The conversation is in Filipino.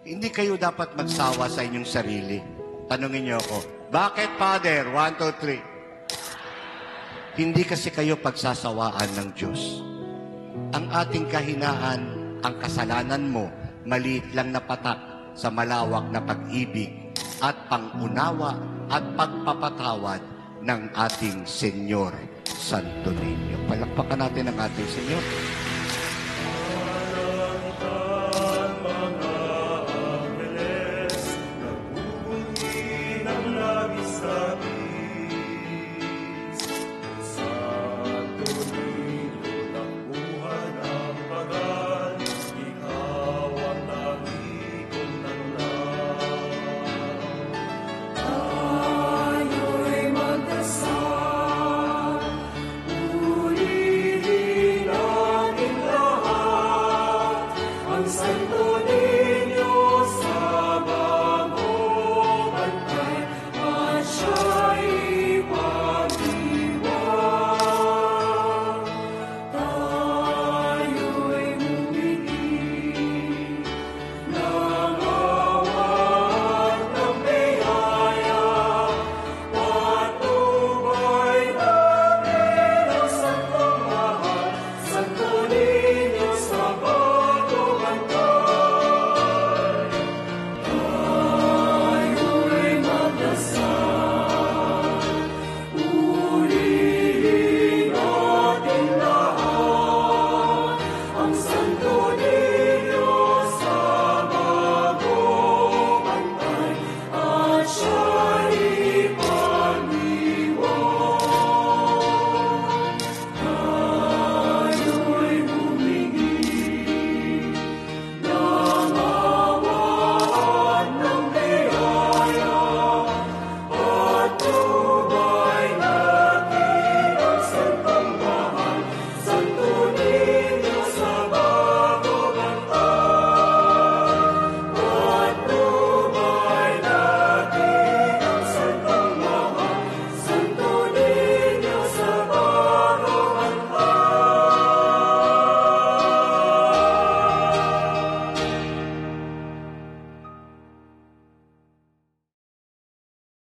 Hindi kayo dapat magsawa sa inyong sarili. Tanungin niyo ako, bakit, Father? 1, 2, 3. Hindi kasi kayo pagsasawaan ng Diyos. Ang ating kahinaan, ang kasalanan mo, maliit lang na patak sa malawak na pag-ibig at pangunawa at pagpapatawad ng ating Senyor Santo Niño. Palakpakan natin ang ating Senyor. Sa